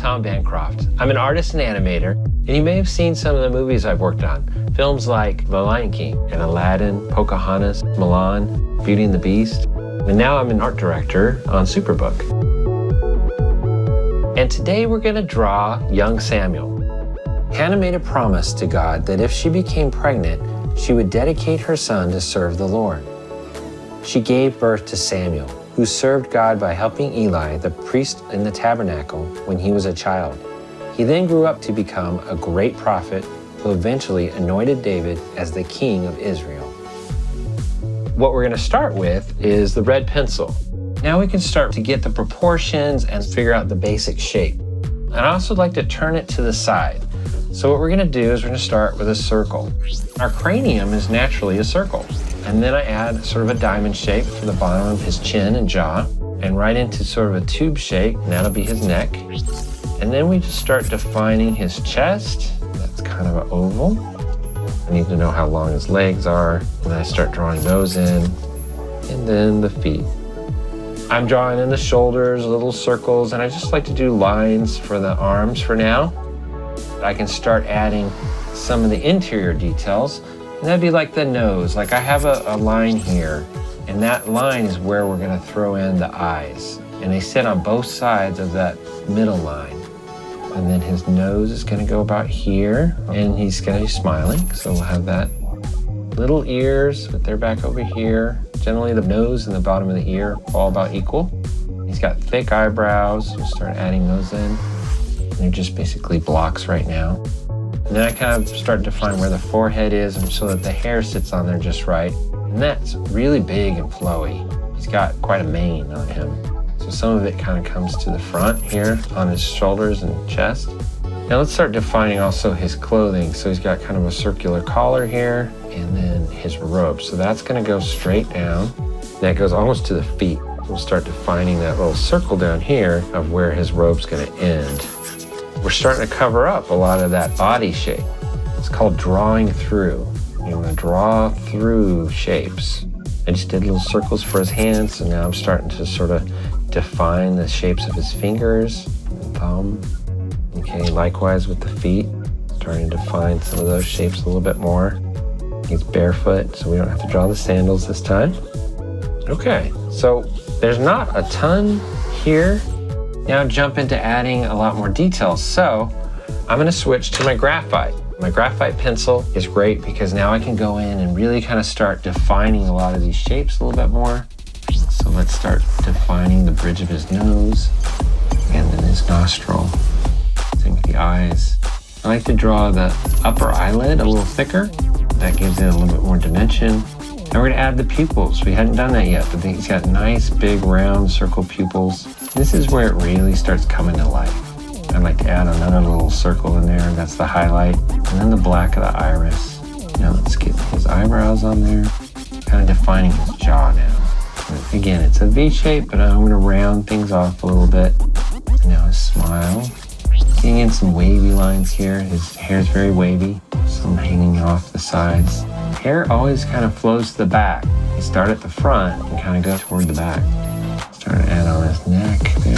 Tom Bancroft. I'm an artist and animator, and you may have seen some of the movies I've worked on. Films like The Lion King and Aladdin, Pocahontas, Mulan, Beauty and the Beast. And now I'm an art director on Superbook. And today we're going to draw young Samuel. Hannah made a promise to God that if she became pregnant, she would dedicate her son to serve the Lord. She gave birth to Samuel, who served God by helping Eli, the priest in the tabernacle, when he was a child. He then grew up to become a great prophet who eventually anointed David as the king of Israel. What we're going to start with is the red pencil. Now we can start to get the proportions and figure out the basic shape. And I also like to turn it to the side. So what we're going to do is we're going to start with a circle. Our cranium is naturally a circle. And then I add sort of a diamond shape for the bottom of his chin and jaw, and right into sort of a tube shape, and that'll be his neck. And then we just start defining his chest. That's kind of an oval. I need to know how long his legs are, and I start drawing those in, and then the feet. I'm drawing in the shoulders, little circles, and I just like to do lines for the arms for now. I can start adding some of the interior details, and that'd be like the nose. Like I have a line here, and that line is where we're gonna throw in the eyes. And they sit on both sides of that middle line. And then his nose is gonna go about here, and he's gonna be smiling, so we'll have that. Little ears, but they're back over here. Generally the nose and the bottom of the ear all about equal. He's got thick eyebrows, we'll start adding those in. They're just basically blocks right now. And then I kind of start to define where the forehead is so that the hair sits on there just right. And that's really big and flowy. He's got quite a mane on him. So some of it kind of comes to the front here on his shoulders and chest. Now let's start defining also his clothing. So he's got kind of a circular collar here and then his robe. So that's gonna go straight down. That goes almost to the feet. We'll start defining that little circle down here of where his robe's gonna end. We're starting to cover up a lot of that body shape. It's called drawing through. You want to draw through shapes. I just did little circles for his hands, so now I'm starting to sort of define the shapes of his fingers and thumb. Okay, likewise with the feet, starting to define some of those shapes a little bit more. He's barefoot, so we don't have to draw the sandals this time. Okay, so there's not a ton here. Now jump into adding a lot more details. So I'm gonna switch to my graphite. My graphite pencil is great because now I can go in and really kind of start defining a lot of these shapes a little bit more. So let's start defining the bridge of his nose and then his nostril. Same with the eyes. I like to draw the upper eyelid a little thicker. That gives it a little bit more dimension. Now we're gonna add the pupils. We hadn't done that yet, but he's got nice, big, round, circle pupils. This is where it really starts coming to life. I'd like to add another little circle in there. That's the highlight. And then the black of the iris. Now let's get his eyebrows on there. Kind of defining his jaw now. And again, it's a V shape, but I'm gonna round things off a little bit. And now his smile. Getting in some wavy lines here. His hair's very wavy. Some hanging off the sides. Hair always kind of flows to the back. You start at the front and kind of go toward the back. Start to add on his neck there.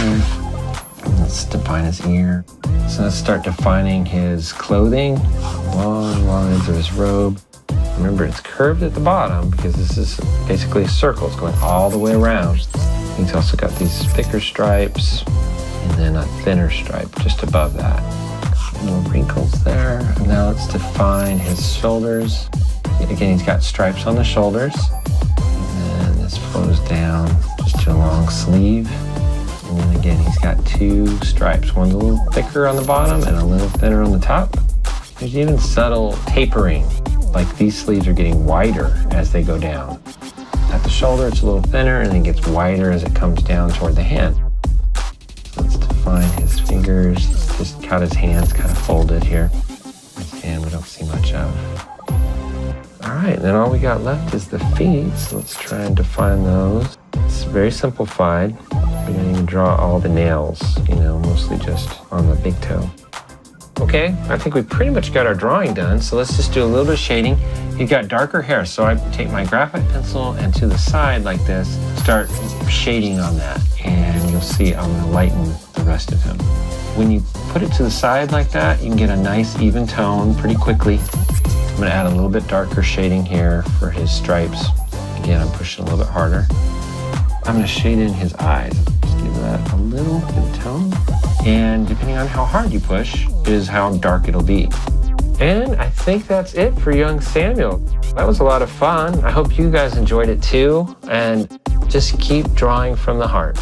And let's define his ear. So let's start defining his clothing. Long lines of his robe. Remember, it's curved at the bottom because this is basically a circle. It's going all the way around. He's also got these thicker stripes and then a thinner stripe just above that. More wrinkles there. And now let's define his shoulders. Again, he's got stripes on the shoulders. And then this flows down just to a long sleeve. And then again, he's got two stripes. One's a little thicker on the bottom and a little thinner on the top. There's even subtle tapering. Like these sleeves are getting wider as they go down. At the shoulder, it's a little thinner and then gets wider as it comes down toward the hand. So let's define his fingers. Just got his hands kind of folded here. His hand we don't see much of. All right, then all we got left is the feet. So let's try and define those. It's very simplified. We didn't even draw all the nails, mostly just on the big toe. Okay, I think we pretty much got our drawing done, so let's just do a little bit of shading. You've got darker hair, so I take my graphite pencil and to the side like this, start shading on that, and you'll see I'm gonna lighten the rest of him. When you put it to the side like that, you can get a nice even tone pretty quickly. I'm gonna add a little bit darker shading here for his stripes. Again, I'm pushing a little bit harder. I'm gonna shade in his eyes. Just give that a little bit of tone. And depending on how hard you push is how dark it'll be. And I think that's it for young Samuel. That was a lot of fun. I hope you guys enjoyed it too. And just keep drawing from the heart.